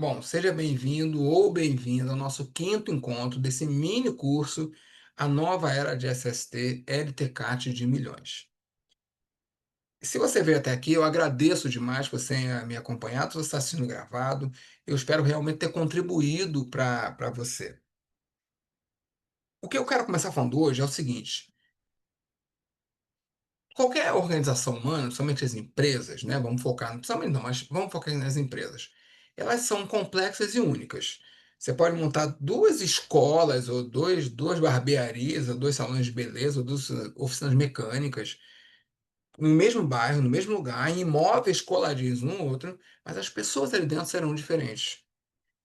Bom, seja bem-vindo ou bem-vinda ao nosso quinto encontro desse mini curso A Nova Era de SST LTCAT de Milhões. Se você veio até aqui, eu agradeço demais por você me acompanhar, tudo está sendo gravado. Eu espero realmente ter contribuído para você. O que eu quero começar falando hoje é o seguinte: qualquer organização humana, principalmente as empresas, né? Vamos focar, principalmente não, mas vamos focar nas empresas. Elas são complexas e únicas. Você pode montar duas escolas, ou duas barbearias, ou dois salões de beleza, ou duas oficinas mecânicas, no mesmo bairro, no mesmo lugar, em imóveis coladinhos um no outro, mas as pessoas ali dentro serão diferentes.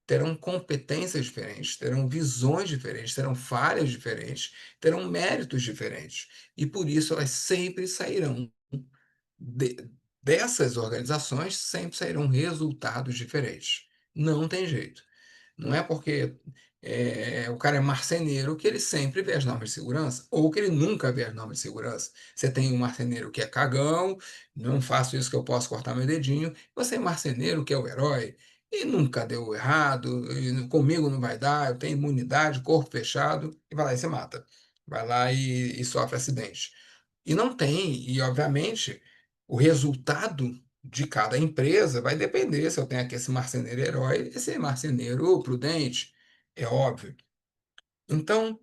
Terão competências diferentes, terão visões diferentes, terão falhas diferentes, terão méritos diferentes. E por isso elas sempre sairão de- dessas organizações sempre sairão resultados diferentes. Não tem jeito. Não é porque o cara é marceneiro que ele sempre vê as normas de segurança, ou que ele nunca vê as normas de segurança. Você tem um marceneiro que é cagão, não faço isso que eu posso cortar meu dedinho. Você tem um marceneiro que é o herói, e nunca deu errado, e comigo não vai dar, eu tenho imunidade, corpo fechado, e vai lá e se mata. Vai lá e sofre acidente. E não tem, e obviamente o resultado de cada empresa vai depender se eu tenho aqui esse marceneiro herói, esse marceneiro prudente, é óbvio. Então,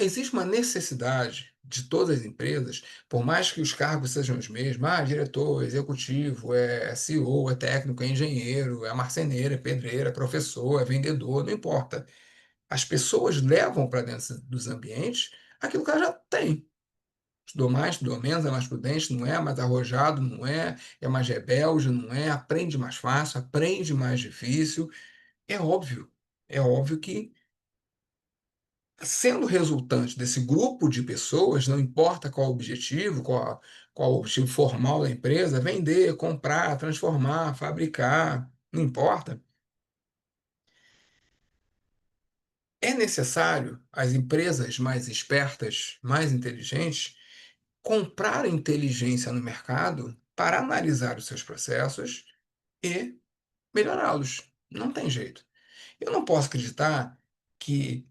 existe uma necessidade de todas as empresas, por mais que os cargos sejam os mesmos, diretor, executivo, é CEO, é técnico, é engenheiro, é marceneiro, é pedreiro, é professor, é vendedor, não importa. As pessoas levam para dentro dos ambientes aquilo que ela já tem. Estudou mais, estudou menos, é mais prudente, não é mais arrojado, não é, é mais rebelde, não é, aprende mais fácil, aprende mais difícil. É óbvio, é óbvio que, sendo resultante desse grupo de pessoas, não importa qual o objetivo, qual o objetivo formal da empresa, vender, comprar, transformar, fabricar, não importa, é necessário as empresas mais espertas, mais inteligentes, comprar inteligência no mercado para analisar os seus processos e melhorá-los. Não tem jeito. Eu não posso acreditar que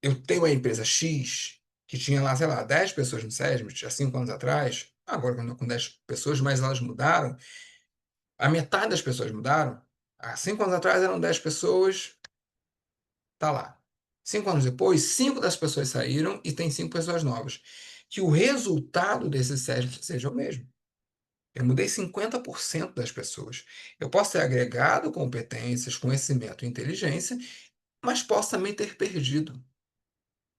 eu tenho a empresa X, que tinha lá, sei lá, 10 pessoas no SESMIT há 5 anos atrás, agora eu estou com 10 pessoas, mas elas mudaram, a metade das pessoas mudaram. Há 5 anos atrás eram 10 pessoas, tá lá. 5 anos depois, 5 das pessoas saíram e tem 5 pessoas novas. Que o resultado desse SESMIT seja o mesmo. Eu mudei 50% das pessoas. Eu posso ter agregado competências, conhecimento e inteligência, mas posso também ter perdido.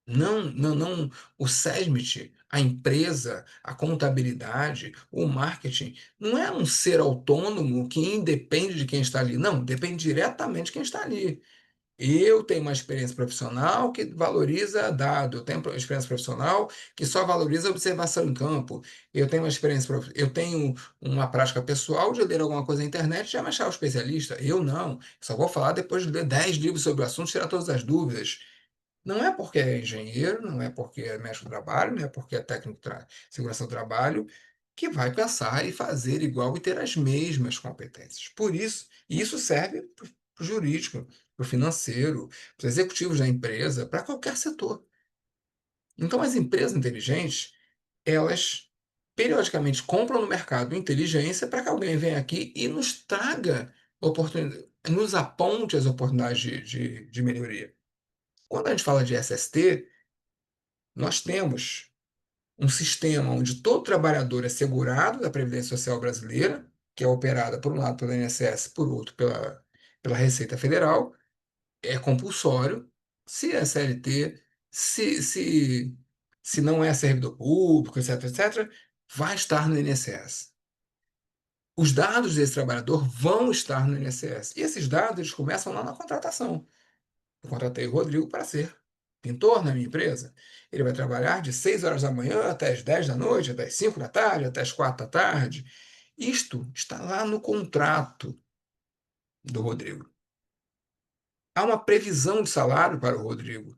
Não, não, não. O SESMIT, a empresa, a contabilidade, o marketing, não é um ser autônomo que independe de quem está ali. Não, depende diretamente de quem está ali. Eu tenho uma experiência profissional que valoriza dado, eu tenho experiência profissional que só valoriza observação em campo. Eu tenho uma prática pessoal de ler alguma coisa na internet e já me achar um especialista. Eu não. Só vou falar depois de ler 10 livros sobre o assunto, tirar todas as dúvidas. Não é porque é engenheiro, não é porque é médico do trabalho, não é porque é técnico de segurança do trabalho, que vai pensar e fazer igual e ter as mesmas competências. Por isso, e isso serve para o jurídico, para o financeiro, para os executivos da empresa, para qualquer setor. Então, as empresas inteligentes, elas periodicamente compram no mercado inteligência para que alguém venha aqui e nos traga oportunidade, nos aponte as oportunidades de melhoria. Quando a gente fala de SST, nós temos um sistema onde todo trabalhador é segurado da Previdência Social brasileira, que é operada por um lado pelo INSS, por outro pela Receita Federal, é compulsório. Se é CLT, se, se, se não é servidor público, etc., etc., vai estar no INSS. Os dados desse trabalhador vão estar no INSS. E esses dados eles começam lá na contratação. Eu contratei o Rodrigo para ser pintor na minha empresa. Ele vai trabalhar de 6 horas da manhã até as 10 da noite, até as 5 da tarde, até as 4 da tarde. Isto está lá no contrato do Rodrigo. Há uma previsão de salário para o Rodrigo.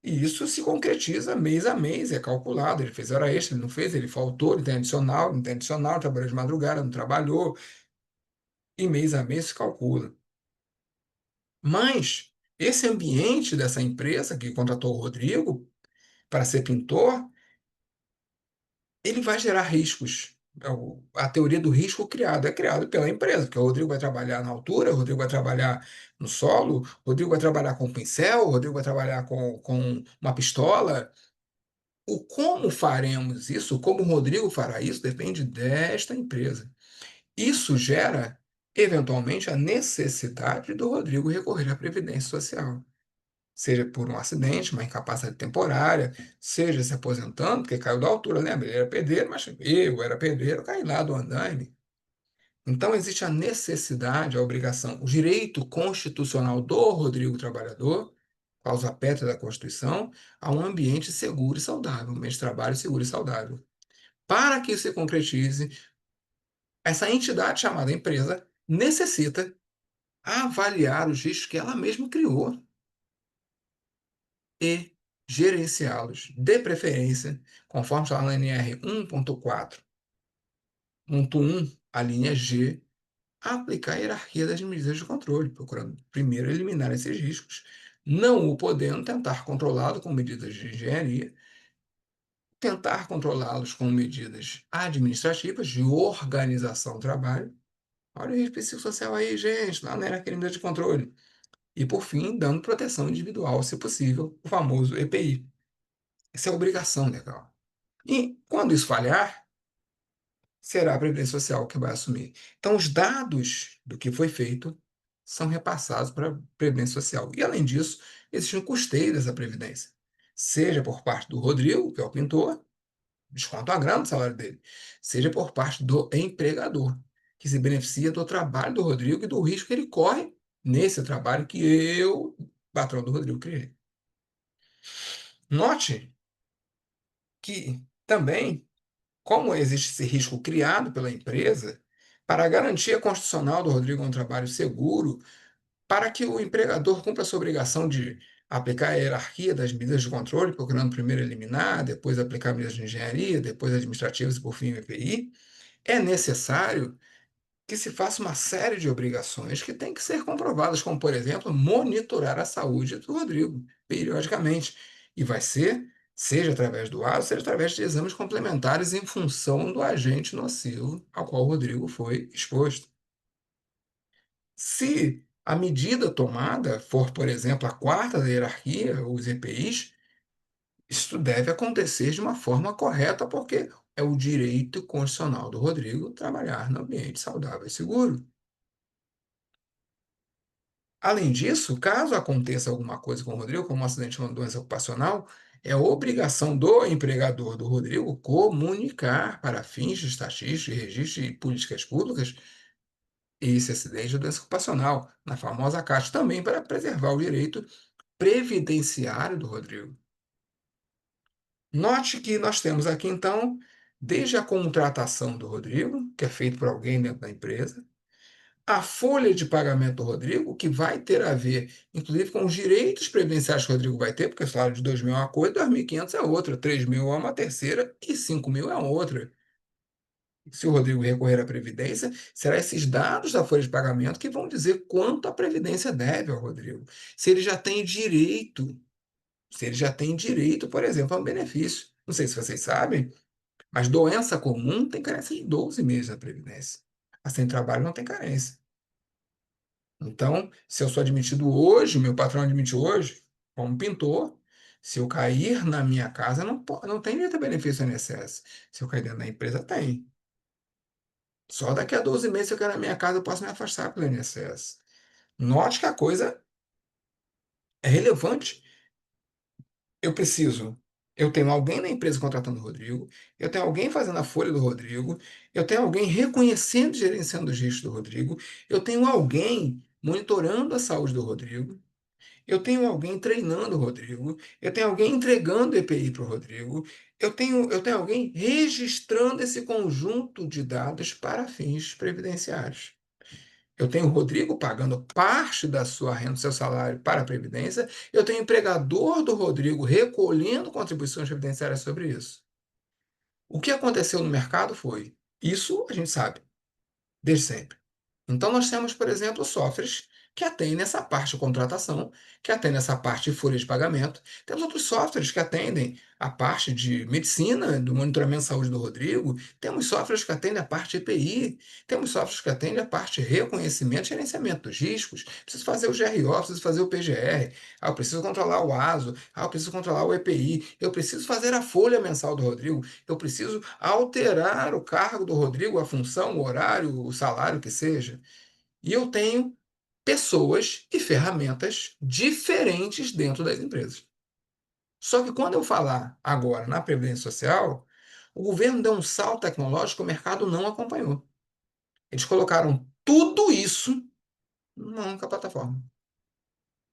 E isso se concretiza mês a mês, é calculado. Ele fez hora extra, ele não fez, ele faltou, ele tem adicional, não tem adicional, trabalhou de madrugada, não trabalhou. E mês a mês se calcula. Mas esse ambiente dessa empresa que contratou o Rodrigo para ser pintor, ele vai gerar riscos. A teoria do risco criado é criado pela empresa, porque o Rodrigo vai trabalhar na altura, o Rodrigo vai trabalhar no solo, o Rodrigo vai trabalhar com pincel, o Rodrigo vai trabalhar com uma pistola. O como faremos isso, como o Rodrigo fará isso, depende desta empresa. Isso gera, eventualmente, a necessidade do Rodrigo recorrer à Previdência Social. Seja por um acidente, uma incapacidade temporária, seja se aposentando, porque caiu da altura, lembra? Ele era pedreiro, mas eu era pedreiro, caí lá do andaime. Então, existe a necessidade, a obrigação, o direito constitucional do Rodrigo Trabalhador, causa pétrea da Constituição, a um ambiente seguro e saudável, um ambiente de trabalho seguro e saudável. Para que isso se concretize, essa entidade chamada empresa necessita avaliar os riscos que ela mesma criou e gerenciá-los, de preferência, conforme está na NR 1.4.1, a linha G, aplicar a hierarquia das medidas de controle, procurando primeiro eliminar esses riscos, não o podendo tentar controlá-lo com medidas de engenharia, tentar controlá-los com medidas administrativas de organização do trabalho. Olha o risco psicossocial aí, gente, lá na hierarquia de medidas de controle. E, por fim, dando proteção individual, se possível, o famoso EPI. Essa é a obrigação legal. E, quando isso falhar, será a Previdência Social que vai assumir. Então, os dados do que foi feito são repassados para a Previdência Social. E, além disso, existe um custeio dessa Previdência, seja por parte do Rodrigo, que é o pintor, desconta uma grana do salário dele, seja por parte do empregador, que se beneficia do trabalho do Rodrigo e do risco que ele corre nesse trabalho que eu, patrão do Rodrigo, criei. Note que também, como existe esse risco criado pela empresa, para a garantia constitucional do Rodrigo um trabalho seguro, para que o empregador cumpra a sua obrigação de aplicar a hierarquia das medidas de controle, procurando primeiro eliminar, depois aplicar medidas de engenharia, depois administrativas e, por fim, o EPI, é necessário que se faça uma série de obrigações que têm que ser comprovadas, como, por exemplo, monitorar a saúde do Rodrigo periodicamente. E vai ser, seja através do ASO, seja através de exames complementares em função do agente nocivo ao qual o Rodrigo foi exposto. Se a medida tomada for, por exemplo, a quarta da hierarquia, os EPIs, isso deve acontecer de uma forma correta, porque é o direito constitucional do Rodrigo trabalhar no ambiente saudável e seguro. Além disso, caso aconteça alguma coisa com o Rodrigo, como um acidente ou uma doença ocupacional, é obrigação do empregador do Rodrigo comunicar para fins de estatística, registro e políticas públicas esse acidente ou doença ocupacional, na famosa Caixa, também para preservar o direito previdenciário do Rodrigo. Note que nós temos aqui, então, desde a contratação do Rodrigo, que é feito por alguém dentro da empresa, a folha de pagamento do Rodrigo, que vai ter a ver, inclusive, com os direitos previdenciários que o Rodrigo vai ter, porque o salário de 2.000 é uma coisa, 2.500 é outra, 3.000 é uma terceira e 5.000 é outra. Se o Rodrigo recorrer à Previdência, serão esses dados da folha de pagamento que vão dizer quanto a Previdência deve ao Rodrigo. Se ele já tem direito, se ele já tem direito, por exemplo, a um benefício. Não sei se vocês sabem, mas doença comum tem carência de 12 meses da Previdência. A sem trabalho não tem carência. Então, se eu sou admitido hoje, meu patrão admite hoje, como pintor, se eu cair na minha casa, não tem direito a benefício INSS. Se eu cair dentro da empresa, tem. Só daqui a 12 meses, se eu cair na minha casa, eu posso me afastar pelo INSS. Note que a coisa é relevante. Eu preciso. Eu tenho alguém na empresa contratando o Rodrigo, eu tenho alguém fazendo a folha do Rodrigo, eu tenho alguém reconhecendo e gerenciando os riscos do Rodrigo, eu tenho alguém monitorando a saúde do Rodrigo. Eu tenho alguém treinando o Rodrigo, eu tenho alguém entregando EPI para o Rodrigo, eu tenho alguém registrando esse conjunto de dados para fins previdenciários. Eu tenho o Rodrigo pagando parte da sua renda, do seu salário para a Previdência, eu tenho o empregador do Rodrigo recolhendo contribuições previdenciárias sobre isso. O que aconteceu no mercado foi, isso a gente sabe, desde sempre. Então nós temos, por exemplo, softwares que atendem essa parte de contratação, que atendem essa parte de folha de pagamento. Temos outros softwares que atendem a parte de medicina, do monitoramento de saúde do Rodrigo. Temos softwares que atendem a parte de EPI. Temos softwares que atendem a parte de reconhecimento e gerenciamento dos riscos. Preciso fazer o GRO, preciso fazer o PGR. Eu preciso controlar o ASO. Eu preciso controlar o EPI. Eu preciso fazer a folha mensal do Rodrigo. Eu preciso alterar o cargo do Rodrigo, a função, o horário, o salário que seja. E eu tenho pessoas e ferramentas diferentes dentro das empresas. Só que quando eu falar agora na Previdência Social, o governo deu um salto tecnológico que o mercado não acompanhou. Eles colocaram tudo isso numa única plataforma.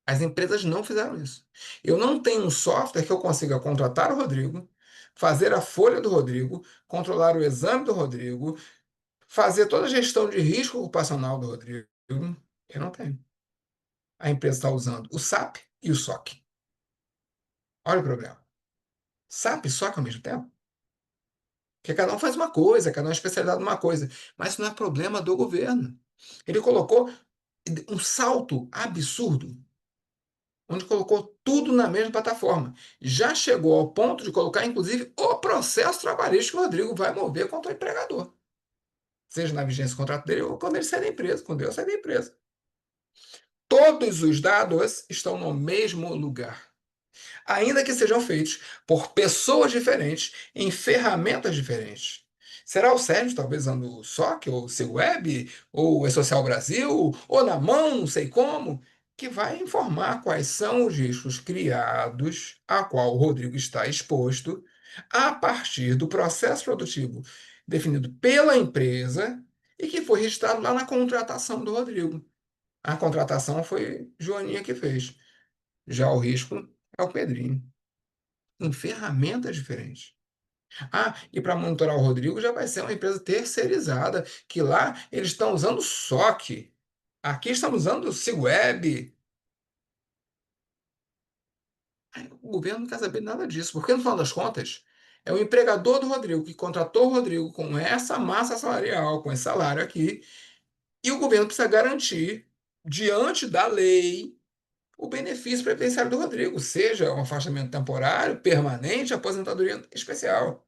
As empresas não fizeram isso. Eu não tenho um software que eu consiga contratar o Rodrigo, fazer a folha do Rodrigo, controlar o exame do Rodrigo, fazer toda a gestão de risco ocupacional do Rodrigo. Eu não tenho. A empresa está usando o SAP e o SOC. Olha o problema. SAP e SOC ao mesmo tempo? Porque cada um faz uma coisa, cada um é especializado numa coisa. Mas isso não é problema do governo. Ele colocou um salto absurdo, onde colocou tudo na mesma plataforma. Já chegou ao ponto de colocar, inclusive, o processo trabalhista que o Rodrigo vai mover contra o empregador. Seja na vigência do contrato dele ou quando ele sai da empresa, quando eu sair da empresa. Todos os dados estão no mesmo lugar, ainda que sejam feitos por pessoas diferentes, em ferramentas diferentes. Será o Sérgio, talvez, usando o SOC, ou o seu Web, ou o E-Social Brasil, ou na mão, não sei como, que vai informar quais são os riscos criados a qual o Rodrigo está exposto a partir do processo produtivo definido pela empresa e que foi registrado lá na contratação do Rodrigo. A contratação foi Joaninha que fez. Já o risco é o Pedrinho, em ferramentas diferentes. Ah, e para monitorar o Rodrigo já vai ser uma empresa terceirizada, que lá eles estão usando SOC. Aqui estamos usando o CWeb. O governo não quer saber nada disso, porque no final das contas, é o empregador do Rodrigo que contratou o Rodrigo com essa massa salarial, com esse salário aqui, e o governo precisa garantir, diante da lei, o benefício previdenciário do Rodrigo, seja um afastamento temporário, permanente, aposentadoria especial.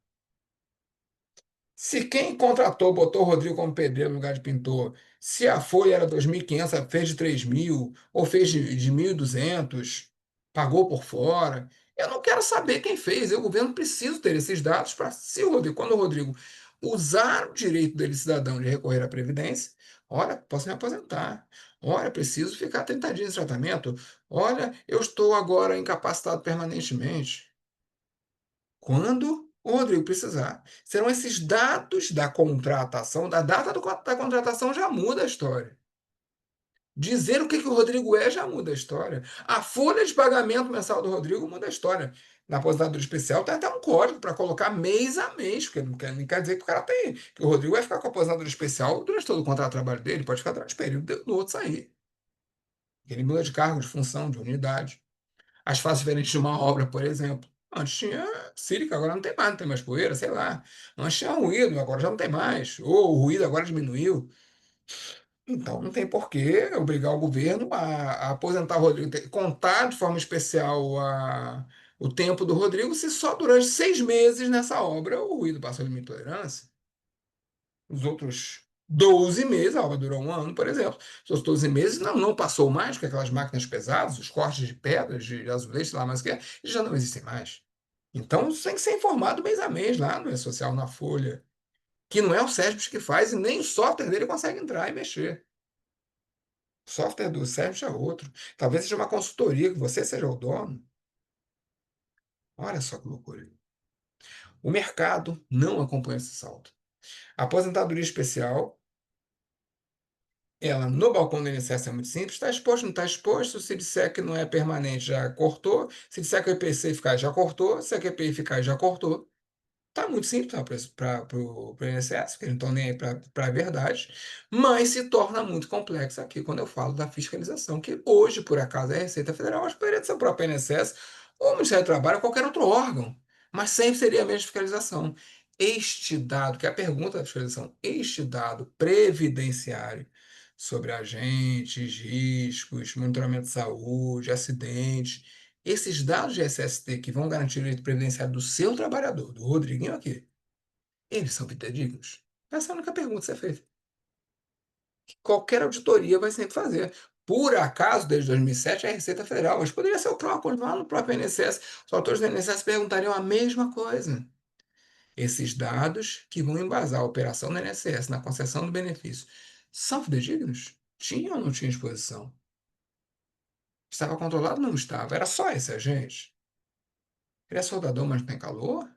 Se quem contratou botou o Rodrigo como pedreiro no lugar de pintor, se a folha era 2.500, fez de 3.000, ou fez de 1.200, pagou por fora, eu não quero saber quem fez. O governo precisa ter esses dados para, se o Rodrigo, quando o Rodrigo usar o direito dele, cidadão, de recorrer à Previdência, olha, posso me aposentar. Olha, preciso ficar 30 dias de tratamento. Olha, eu estou agora incapacitado permanentemente. Quando o Rodrigo precisar. Serão esses dados da contratação, da data da contratação já muda a história. Dizer o que o Rodrigo é já muda a história. A folha de pagamento mensal do Rodrigo muda a história. Na aposentadoria especial tem até um código para colocar mês a mês, porque não quer dizer que o cara tem, que o Rodrigo vai ficar com a aposentadoria especial durante todo o contrato de trabalho dele, pode ficar durante o período do outro sair. Ele muda de cargo, de função, de unidade. As fases diferentes de uma obra, por exemplo. Antes tinha sílica, agora não tem mais, não tem mais poeira, sei lá. Antes tinha ruído, agora já não tem mais. Ou o ruído agora diminuiu. Então não tem por que obrigar o governo a aposentar o Rodrigo, contar de forma especial o tempo do Rodrigo, se só durante 6 meses nessa obra o ruído passou de limite de tolerância. Os outros 12 meses, a obra durou um ano, por exemplo. Os outros 12 meses não passou mais, porque aquelas máquinas pesadas, os cortes de pedras, de azulejo, sei lá mais o que é, eles já não existem mais. Então, isso tem que ser informado mês a mês lá no E-Social, na Folha, que não é o SESB que faz e nem o software dele consegue entrar e mexer. O software do SESB é outro. Talvez seja uma consultoria, que você seja o dono. Olha só que loucura. O mercado não acompanha esse salto. A aposentadoria especial, ela no balcão do INSS é muito simples. Está exposto, não está exposto. Se disser que não é permanente, já cortou. Se disser que o IPC ficar, já cortou. Se a QPI ficar, já cortou. Tá muito simples para o INSS, porque eles não estão nem aí para a verdade, mas se torna muito complexo aqui quando eu falo da fiscalização, que hoje, por acaso, é a Receita Federal, mas poderia ser o próprio INSS, ou o Ministério do Trabalho, ou qualquer outro órgão, mas sempre seria a mesma fiscalização. Este dado, que é a pergunta da fiscalização, este dado previdenciário sobre agentes, riscos, monitoramento de saúde, acidentes. Esses dados de SST que vão garantir o direito previdenciário do seu trabalhador, do Rodriguinho aqui, eles são fidedignos? Essa é a única pergunta a ser feita. Qualquer auditoria vai sempre fazer. Por acaso, desde 2007, é a Receita Federal, mas poderia ser o próprio, lá no próprio INSS. Os autores do INSS perguntariam a mesma coisa. Esses dados que vão embasar a operação do INSS na concessão do benefício são fidedignos? Tinha ou não tinha exposição? Estava controlado? Não estava. Era só esse agente. Ele é soldador, mas não tem calor?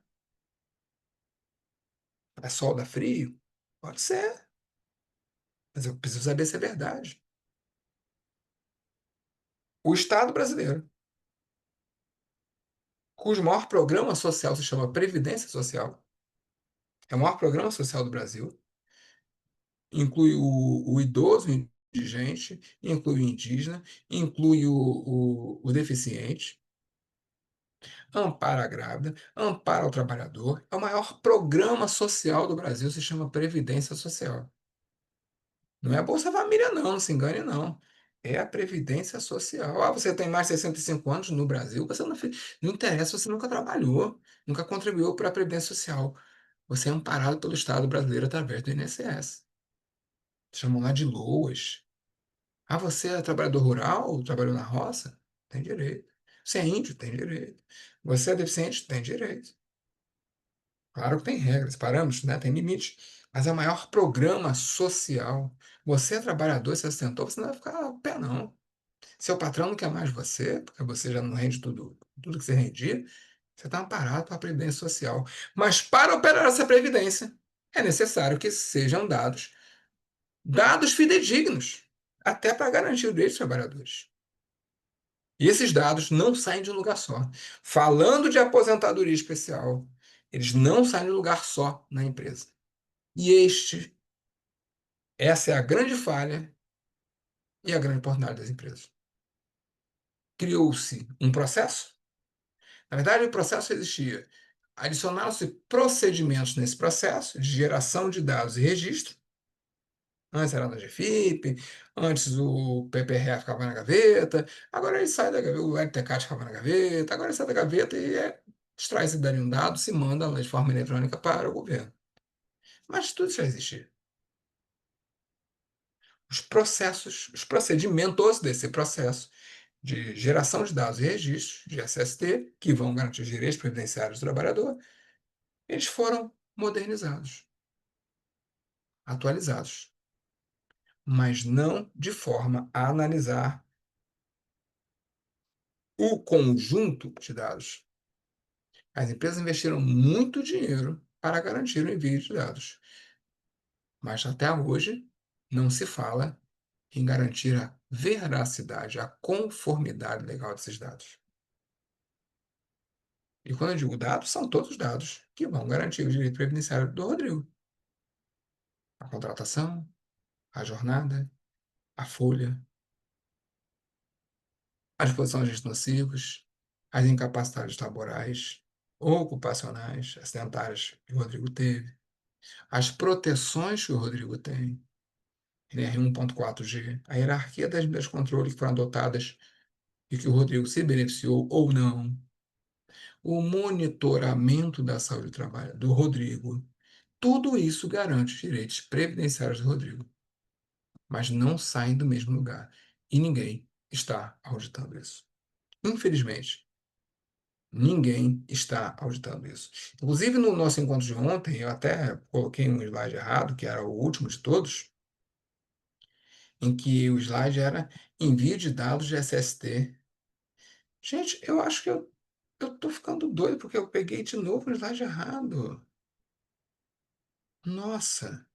É solda frio? Pode ser, mas eu preciso saber se é verdade. O Estado brasileiro, cujo maior programa social se chama Previdência Social, é o maior programa social do Brasil, inclui o idoso, o indigente, inclui o indígena, inclui o deficiente, ampara a grávida, ampara o trabalhador. É o maior programa social do Brasil, se chama Previdência Social. Não é a Bolsa Família, não, não se engane, não. É a Previdência Social. Ah, você tem mais de 65 anos no Brasil, você não, não interessa, você nunca trabalhou, nunca contribuiu para a Previdência Social. Você é amparado pelo Estado brasileiro através do INSS. Chamam lá de LOAS. Ah, você é trabalhador rural, trabalhou na roça? Tem direito. Você é índio? Tem direito. Você é deficiente? Tem direito. Claro que tem regras, parâmetros, né? Tem limite. Mas é o maior programa social. Você é trabalhador, você assentou, você não vai ficar a pé, não. Seu patrão não quer mais você, porque você já não rende tudo que você rendia, você está amparado para a Previdência Social. Mas para operar essa Previdência, é necessário que sejam dados fidedignos, até para garantir o direito dos trabalhadores. E esses dados não saem de um lugar só. Falando de aposentadoria especial, eles não saem de um lugar só na empresa. E essa é a grande falha e a grande oportunidade das empresas. Criou-se um processo. Na verdade, o processo existia. Adicionaram-se procedimentos nesse processo de geração de dados e registro. Antes era na GFIP, antes o PPRA ficava na gaveta, agora ele sai da gaveta, o LTCAT ficava na gaveta, agora ele sai da gaveta e extrai-se dali um dado, se manda de forma eletrônica para o governo. Mas tudo isso já existia. Os processos, os procedimentos desse processo de geração de dados e registros de SST, que vão garantir os direitos previdenciários do trabalhador, eles foram modernizados, atualizados, mas não de forma a analisar o conjunto de dados. As empresas investiram muito dinheiro para garantir o envio de dados, mas até hoje não se fala em garantir a veracidade, a conformidade legal desses dados. E quando eu digo dados, são todos os dados que vão garantir o direito previdenciário do Rodrigo. A contratação, a jornada, a folha, a disposição de agentes nocivos, as incapacidades laborais, ocupacionais, acidentárias que o Rodrigo teve, as proteções que o Rodrigo tem, NR 1.4G, a hierarquia das medidas de controle que foram adotadas e que o Rodrigo se beneficiou ou não, o monitoramento da saúde do trabalho do Rodrigo, tudo isso garante os direitos previdenciários do Rodrigo, mas não saem do mesmo lugar. E ninguém está auditando isso. Infelizmente, ninguém está auditando isso. Inclusive, no nosso encontro de ontem, eu até coloquei um slide errado, que era o último de todos, em que o slide era envio de dados de SST. Gente, eu acho que eu tô ficando doido, porque eu peguei de novo o slide errado. Nossa.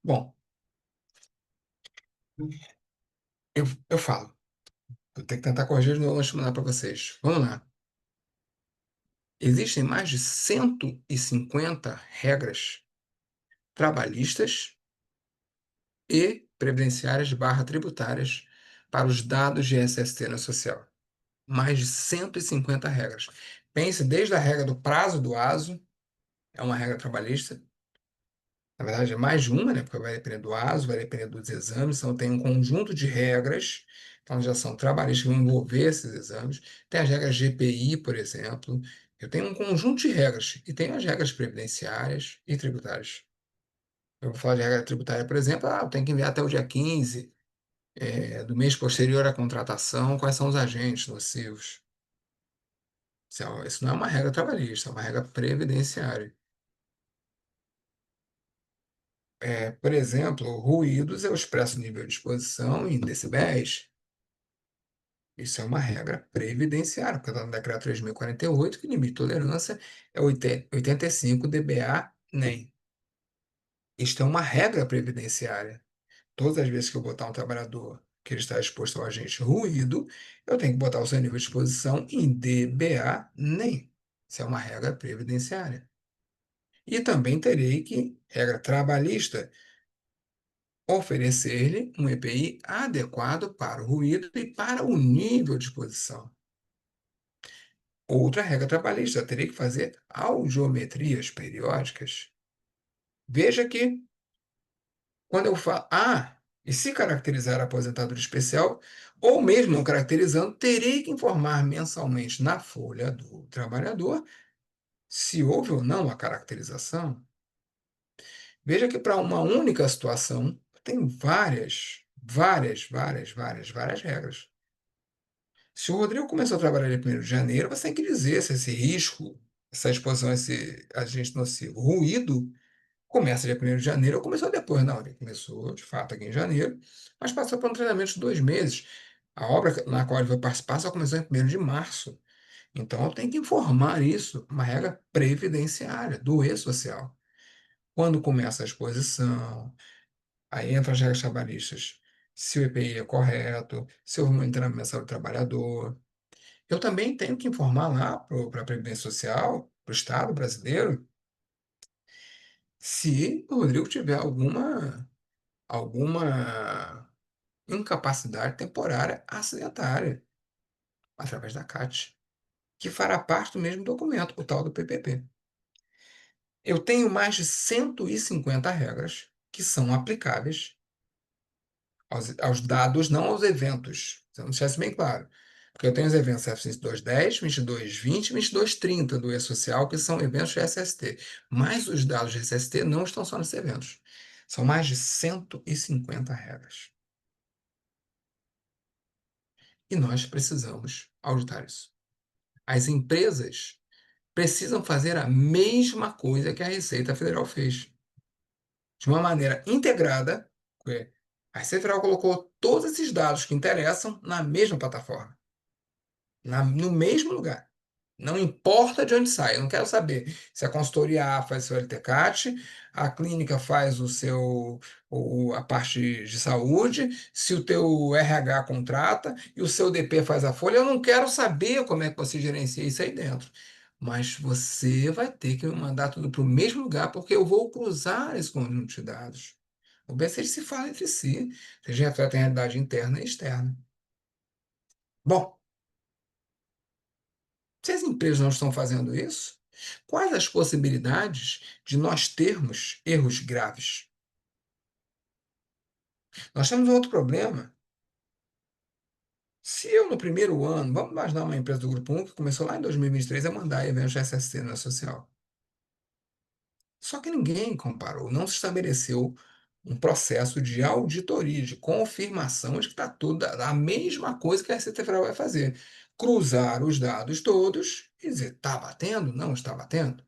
Bom, eu falo. Vou ter que tentar corrigir de novo antes de mandar para vocês. Vamos lá. Existem mais de 150 regras trabalhistas e previdenciárias barra tributárias para os dados de SST na social. Mais de 150 regras. Pense desde a regra do prazo do ASO, é uma regra trabalhista, Na verdade, é mais de uma, né? Porque vai depender do ASO, vai depender dos exames, então tem um conjunto de regras, então já são trabalhistas que vão envolver esses exames. Tem as regras GPI, por exemplo. Eu tenho um conjunto de regras, e tem as regras previdenciárias e tributárias. Eu vou falar de regra tributária, por exemplo, eu tenho que enviar até o dia 15 do mês posterior à contratação, quais são os agentes nocivos. Isso não é uma regra trabalhista, é uma regra previdenciária. Por exemplo, ruídos eu expresso o nível de exposição em decibéis. Isso é uma regra previdenciária, porque está no decreto 3.048, que o limite de tolerância é 85 dBA NEM. Isto é uma regra previdenciária. Todas as vezes que eu botar um trabalhador que ele está exposto ao agente ruído, eu tenho que botar o seu nível de exposição em dBA NEM. Isso é uma regra previdenciária. E também terei que, regra trabalhista, oferecer-lhe um EPI adequado para o ruído e para o nível de exposição. Outra regra trabalhista, terei que fazer audiometrias periódicas. Veja que, quando eu falo, e se caracterizar a aposentadoria especial, ou mesmo não caracterizando, terei que informar mensalmente na folha do trabalhador se houve ou não a caracterização. Veja que para uma única situação tem várias regras. Se o Rodrigo começou a trabalhar dia 1º de janeiro, você tem que dizer se esse risco, essa exposição a esse agente nocivo, ruído, começa dia 1º de janeiro ou começou depois. Não, ele começou de fato aqui em janeiro, mas passou por um treinamento de 2 meses. A obra na qual ele vai participar só começou em 1º de março. Então, eu tenho que informar isso, uma regra previdenciária do E-Social. Quando começa a exposição, aí entra as regras trabalhistas. Se o EPI é correto, se houve um treinamento mensal do trabalhador. Eu também tenho que informar lá para a Previdência Social, para o Estado brasileiro, se o Rodrigo tiver alguma incapacidade temporária acidentária, através da CAT, que fará parte do mesmo documento, o tal do PPP. Eu tenho mais de 150 regras que são aplicáveis aos dados, não aos eventos. Então, deixar isso bem claro. Porque eu tenho os eventos F2210, 2220 e 2230 do E-Social, que são eventos de SST. Mas os dados de SST não estão só nesses eventos. São mais de 150 regras. E nós precisamos auditar isso. As empresas precisam fazer a mesma coisa que a Receita Federal fez, de uma maneira integrada. A Receita Federal colocou todos esses dados que interessam na mesma plataforma. No mesmo lugar. Não importa de onde sai. Eu não quero saber se a consultoria A faz o seu LTCAT, a clínica faz a parte de saúde, se o teu RH contrata e o seu DP faz a folha. Eu não quero saber como é que você gerencia isso aí dentro. Mas você vai ter que me mandar tudo para o mesmo lugar, porque eu vou cruzar esse conjunto de dados. O BC se fala entre si, eles refletem a realidade interna e externa. Bom, se as empresas não estão fazendo isso, quais as possibilidades de nós termos erros graves? Nós temos um outro problema. Se eu, no primeiro ano, vamos imaginar uma empresa do Grupo 1 que começou lá em 2023 a mandar eventos de SST na social. Só que ninguém comparou, não se estabeleceu um processo de auditoria, de confirmação de que está tudo a mesma coisa que a Receita Federal vai fazer. Cruzar os dados todos e dizer, está batendo? Não está batendo?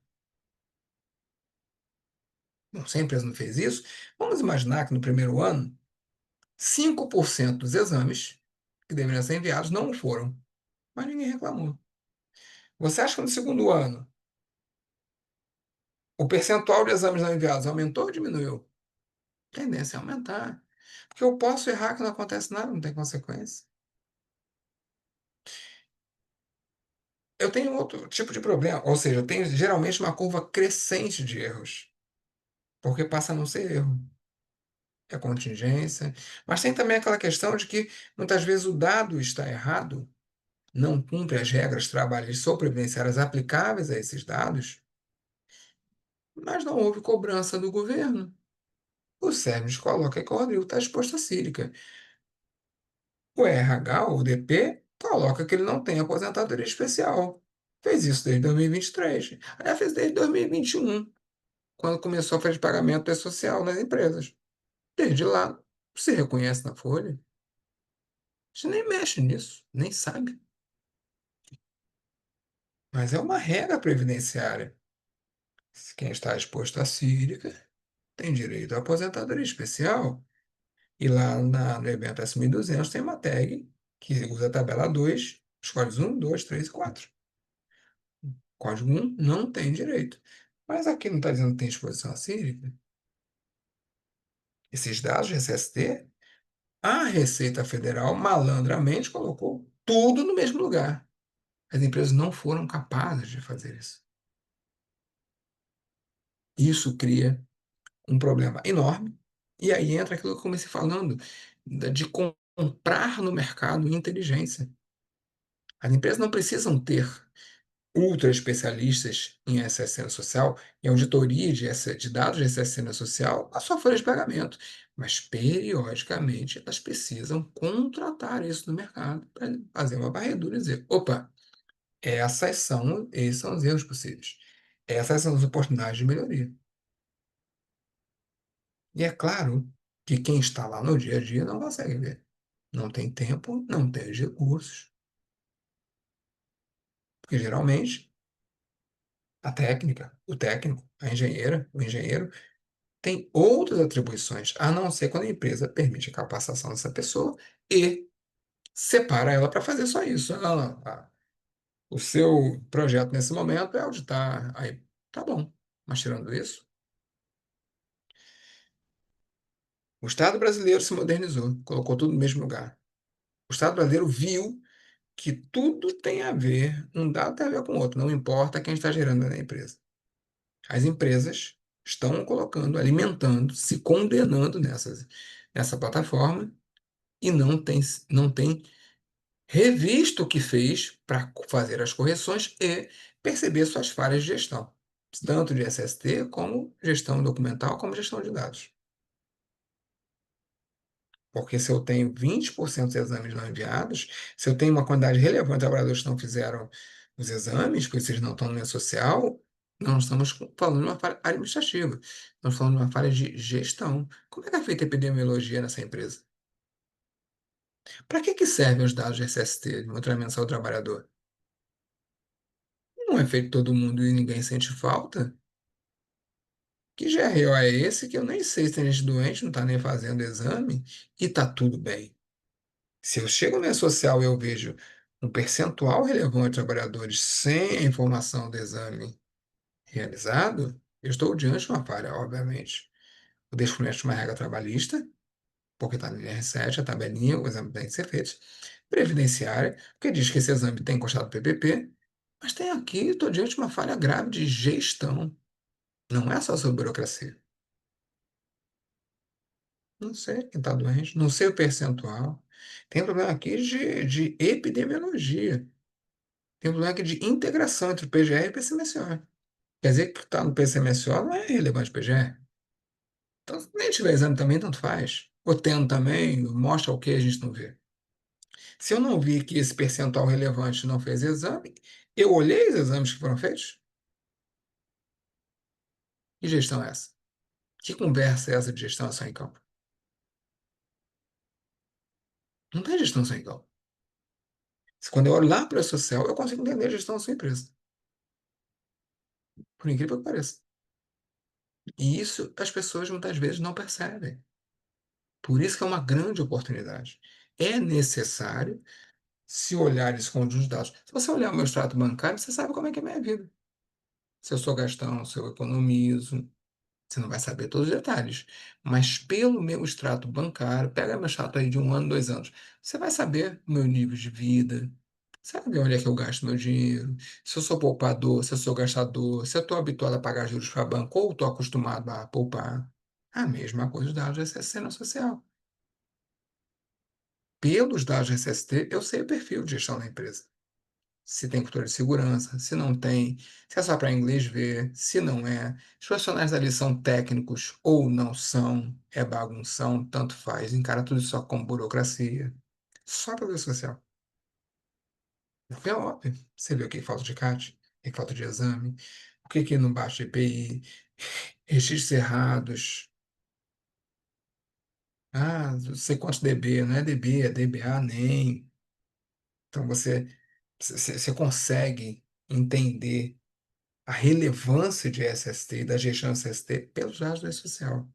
Bom, se a empresa não fez isso, vamos imaginar que no primeiro ano, 5% dos exames que deveriam ser enviados não foram, mas ninguém reclamou. Você acha que no segundo ano, o percentual de exames não enviados aumentou ou diminuiu? Tendência a aumentar. Porque eu posso errar que não acontece nada, não tem consequência. Eu tenho outro tipo de problema, ou seja, eu tenho geralmente uma curva crescente de erros, porque passa a não ser erro. É contingência. Mas tem também aquela questão de que muitas vezes o dado está errado, não cumpre as regras trabalhistas ou previdenciárias aplicáveis a esses dados, mas não houve cobrança do governo. o SERMES coloca que o Rodrigo está exposto à sílica. O RH, ou o DP, coloca que ele não tem aposentadoria especial. Fez isso desde 2023. Aliás, fez desde 2021, quando começou a fazer pagamento social nas empresas. Desde lá, se reconhece na folha. Você nem mexe nisso, nem sabe. Mas é uma regra previdenciária. Quem está exposto à sílica tem direito à aposentadoria especial. E lá no evento S1200 tem uma tag que usa a tabela 2, os códigos 1, 2, 3 e 4. Código 1 não tem direito. Mas aqui não está dizendo que tem exposição à sílica. Esses dados de SST, a Receita Federal malandramente colocou tudo no mesmo lugar. As empresas não foram capazes de fazer isso. Isso cria um problema enorme. E aí entra aquilo que eu comecei falando, de comprar no mercado inteligência. As empresas não precisam ter ultra especialistas em assistência social, em auditoria de dados de assistência social, a sua folha de pagamento. Mas, periodicamente, elas precisam contratar isso no mercado para fazer uma varredura e dizer: opa, esses são os erros possíveis. Essas são as oportunidades de melhoria. E é claro que quem está lá no dia a dia não consegue ver. Não tem tempo, não tem os recursos. Porque geralmente a técnica, o técnico, a engenheira, o engenheiro tem outras atribuições, a não ser quando a empresa permite a capacitação dessa pessoa e separa ela para fazer só isso. O seu projeto nesse momento é auditar. Aí, tá bom. Mas tirando isso, o Estado brasileiro se modernizou, colocou tudo no mesmo lugar. O Estado brasileiro viu que tudo tem a ver, um dado tem a ver com o outro, não importa quem está gerando na empresa. As empresas estão colocando, alimentando, se condenando nessa plataforma e não tem revisto o que fez para fazer as correções e perceber suas falhas de gestão, tanto de SST, como gestão documental, como gestão de dados. Porque se eu tenho 20% dos exames não enviados, se eu tenho uma quantidade relevante de trabalhadores que não fizeram os exames, porque eles não estão no meu social, não estamos falando de uma falha administrativa, estamos falando de uma falha de gestão. Como é que é feita a epidemiologia nessa empresa? Para que servem os dados de SST, de monitoramento de saúde do trabalhador? Não é feito todo mundo e ninguém sente falta? Que GRO é esse que eu nem sei se tem gente doente, não está nem fazendo exame e está tudo bem? Se eu chego na social e eu vejo um percentual relevante de trabalhadores sem a informação do exame realizado, eu estou diante de uma falha, obviamente. O descumprimento de uma regra trabalhista, porque está no IR7, a tabelinha, o exame tem que ser feito. Previdenciária, porque diz que esse exame tem encostado no PPP, mas tem aqui, estou diante de uma falha grave de gestão. Não é só sobre burocracia. Não sei quem está doente, não sei o percentual. Tem problema aqui de epidemiologia. Tem um problema aqui de integração entre o PGR e o PCMSO. Quer dizer que está no PCMSO não é relevante para o PGR. Então, se nem tiver exame também, tanto faz. Ou tendo também, mostra o que a gente não vê. Se eu não vi que esse percentual relevante não fez exame, eu olhei os exames que foram feitos? Que gestão é essa? Que conversa é essa de gestão ação em campo? Não tem gestão ação em campo. Quando eu olho lá para a social, eu consigo entender a gestão da sua empresa. Por incrível que pareça. E isso as pessoas muitas vezes não percebem. Por isso que é uma grande oportunidade. É necessário se olhar esse conjunto de dados. Se você olhar o meu extrato bancário, você sabe como é que é a minha vida. Se eu sou gastão, se eu economizo, você não vai saber todos os detalhes. Mas pelo meu extrato bancário, pega meu extrato aí de 1 ano, 2 anos, você vai saber o meu nível de vida, sabe onde é que eu gasto meu dinheiro, se eu sou poupador, se eu sou gastador, se eu estou habituado a pagar juros para banco ou estou acostumado a poupar. A mesma coisa os dados do SSC social. Pelos dados do SST, eu sei o perfil de gestão da empresa. se tem cultura de segurança, se não tem, se é só para inglês ver, se não é. Os profissionais ali são técnicos ou não são, é bagunção, tanto faz, encara tudo só como burocracia. Só para ver social. É óbvio. Você vê o que falta de CAT, o que falta de exame, o que não baixa EPI, registros errados. Ah, não sei quantos DB, não é DB, é DBA nem. Então você consegue entender a relevância de SST e da gestão SST pelos dados da social.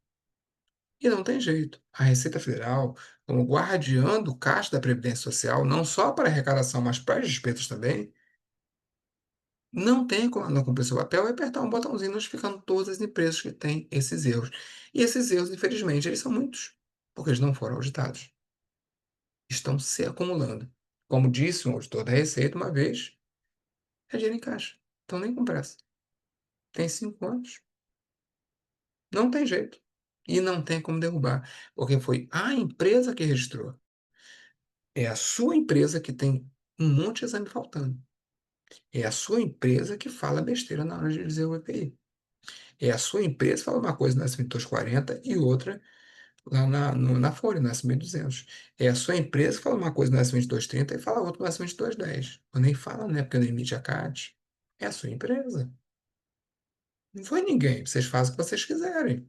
E não tem jeito. A Receita Federal, como guardiã do caixa da Previdência Social, não só para arrecadação, mas para as despesas também, não tem como não cumprir seu papel e apertar um botãozinho notificando todas as empresas que têm esses erros. E esses erros, infelizmente, eles são muitos, porque eles não foram auditados. Estão se acumulando. Como disse um auditor da Receita uma vez, é dinheiro em caixa. Então nem com pressa. Tem 5 anos. Não tem jeito. E não tem como derrubar. Porque foi a empresa que registrou. É a sua empresa que tem um monte de exame faltando. É a sua empresa que fala besteira na hora de dizer o EPI. É a sua empresa que fala uma coisa no S2240 e outra lá na Folha, no S1200. É a sua empresa que fala uma coisa no S2230 e fala outra no S2210. Ou nem fala, né? Porque não emite a CAT. É a sua empresa. Não foi ninguém. Vocês fazem o que vocês quiserem.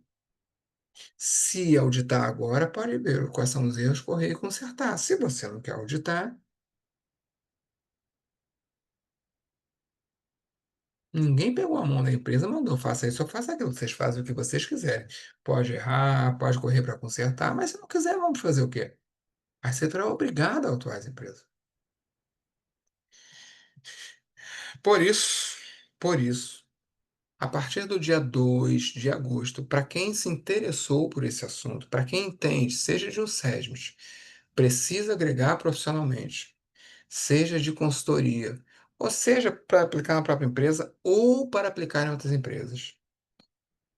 Se auditar agora, pode ver quais são os erros, correr e consertar. Se você não quer auditar, ninguém pegou a mão da empresa, e mandou, faça isso ou faça aquilo. Vocês fazem o que vocês quiserem. Pode errar, pode correr para consertar, mas se não quiser, vamos fazer o quê? Aí você será obrigado a autuar as empresas. Por isso, por isso, a partir do dia 2 de agosto, para quem se interessou por esse assunto, para quem entende, seja de um SESMIT, precisa agregar profissionalmente, seja de consultoria, ou seja para aplicar na própria empresa ou para aplicar em outras empresas.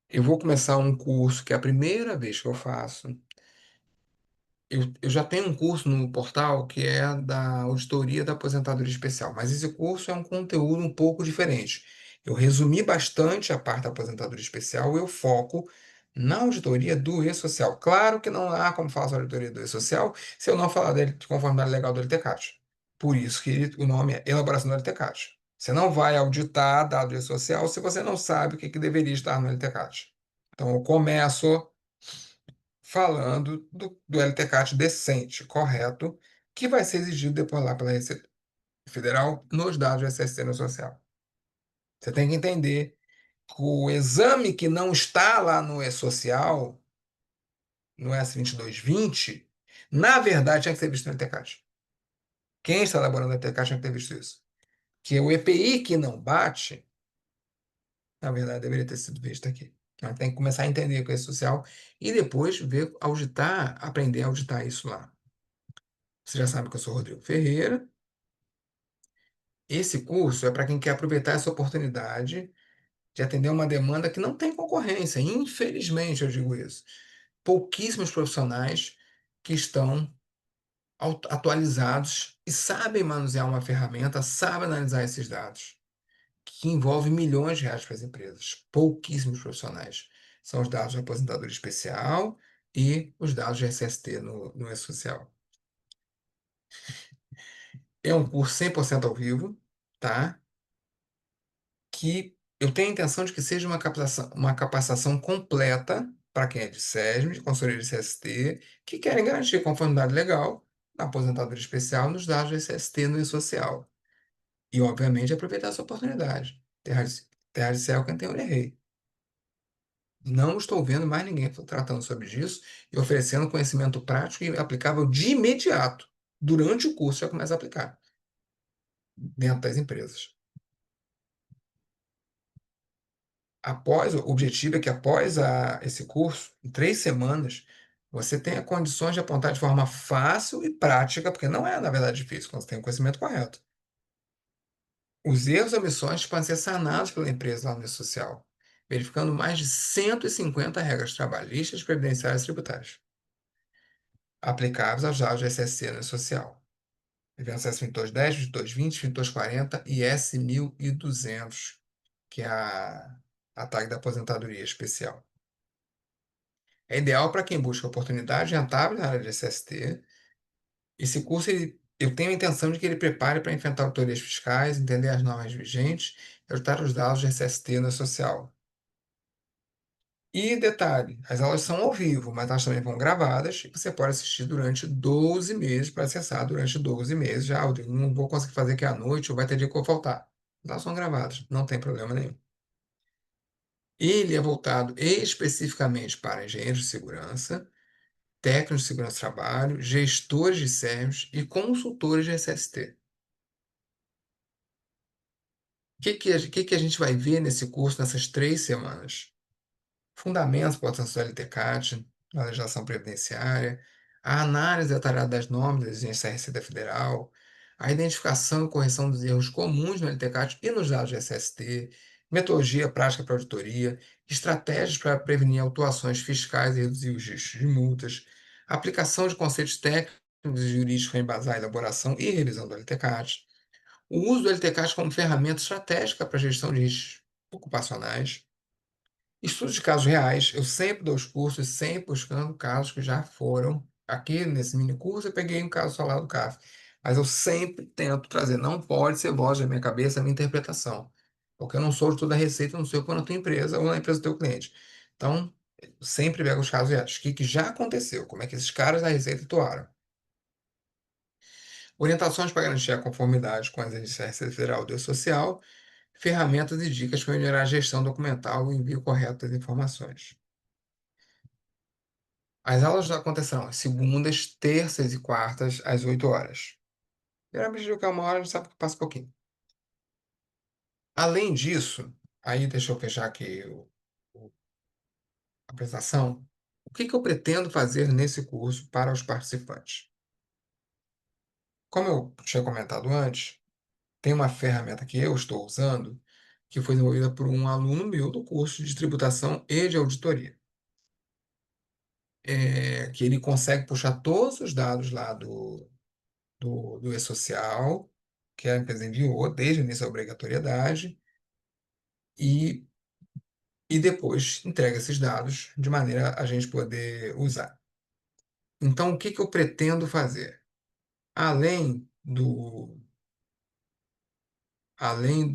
Eu vou começar um curso que é a primeira vez que eu faço. Eu já tenho um curso no portal que é da auditoria da aposentadoria especial, mas esse curso é um conteúdo um pouco diferente. Eu resumi bastante a parte da aposentadoria especial, eu foco na auditoria do E-Social. Claro que não há como falar sobre a auditoria do E-Social se eu não falar dele de conformidade legal do LTCAT. Por isso que o nome é elaboração do LTCAT. Você não vai auditar dado E-Social se você não sabe o que deveria estar no LTCAT. Então, eu começo falando do LTCAT decente, correto, que vai ser exigido depois lá pela Receita Federal nos dados do SST no social. Você tem que entender que o exame que não está lá no E-Social, no S2220, na verdade tinha que ser visto no LTCAT. Quem está elaborando o LTCAT tinha que ter visto isso. Que o EPI que não bate, na verdade, deveria ter sido visto aqui. Então, tem que começar a entender o que é social e depois ver, auditar, aprender a auditar isso lá. Você já sabe que eu sou Rodrigo Ferreira. Esse curso é para quem quer aproveitar essa oportunidade de atender uma demanda que não tem concorrência. Infelizmente, eu digo isso. Pouquíssimos profissionais que estão atualizados e sabem manusear uma ferramenta, sabem analisar esses dados, que envolve milhões de reais para as empresas. Pouquíssimos profissionais. São os dados de aposentadoria especial e os dados de SST no E-Social. É um curso 100% ao vivo, tá? Que eu tenho a intenção de que seja uma capacitação completa para quem é de SESM, de consultoria de CST, que querem garantir conformidade legal na aposentadoria especial nos dados do SST no e-social. E, obviamente, aproveitar essa oportunidade. Terra de céu, quem tem olho errei. Não estou vendo mais ninguém tratando sobre isso e oferecendo conhecimento prático e aplicável de imediato. Durante o curso já começa a aplicar dentro das empresas. O objetivo é que após esse curso, em 3 semanas, você tenha condições de apontar de forma fácil e prática, porque não é, na verdade, difícil, quando você tem o conhecimento correto. Os erros e omissões podem ser sanados pela empresa lá no social, verificando mais de 150 regras trabalhistas, previdenciárias e tributárias, aplicáveis aos dados do SSC no social. Teve acesso 2210, 2220, 2240 e S1200, que é a tag da aposentadoria especial. É ideal para quem busca oportunidades rentáveis na área de SST. Esse curso, eu tenho a intenção de que ele prepare para enfrentar autorias fiscais, entender as normas vigentes e ajustar os dados de SST no social. E detalhe, as aulas são ao vivo, mas elas também vão gravadas e você pode assistir durante 12 meses para acessar durante 12 meses. Já, Rodrigo, não vou conseguir fazer aqui à noite ou vai ter dia que eu vou faltar. Elas são gravadas, não tem problema nenhum. Ele é voltado especificamente para engenheiros de segurança, técnicos de segurança do trabalho, gestores de serviços e consultores de SST. O que que a gente vai ver nesse curso nessas 3 semanas? Fundamentos para o processo do LTCAT, da legislação previdenciária, a análise detalhada das normas da exigência da Receita Federal, a identificação e correção dos erros comuns no LTCAT e nos dados de SST, metodologia prática para auditoria, estratégias para prevenir autuações fiscais e reduzir os riscos de multas, aplicação de conceitos técnicos e jurídicos para embasar a elaboração e revisão do LTCAT, o uso do LTCAT como ferramenta estratégica para a gestão de riscos ocupacionais, estudos de casos reais. Eu sempre dou os cursos, sempre buscando casos que já foram. Aqui nesse mini curso eu peguei um caso só lá do CAF. Mas eu sempre tento trazer. Não pode ser voz da minha cabeça, a minha interpretação. Porque eu não sou de toda a receita, eu não sei o que na tua empresa ou na empresa do teu cliente. Então, eu sempre pego os casos reais. O que já aconteceu? Como é que esses caras da receita atuaram? Orientações para garantir a conformidade com as exigências da Receita Federal do Social, ferramentas e dicas para melhorar a gestão documental e o envio correto das informações. As aulas acontecerão às segundas, terças e quartas, às 8 horas. Geralmente, de qualquer uma hora, a gente sabe que passa um pouquinho. Além disso, aí deixa eu fechar aqui a apresentação. O que que eu pretendo fazer nesse curso para os participantes? Como eu tinha comentado antes, tem uma ferramenta que eu estou usando que foi desenvolvida por um aluno meu do curso de tributação e de auditoria. Que ele consegue puxar todos os dados lá do e-social, que a empresa enviou desde o início da obrigatoriedade, e, e depois entrega esses dados de maneira a gente poder usar. Então, o que que eu pretendo fazer? Além do, além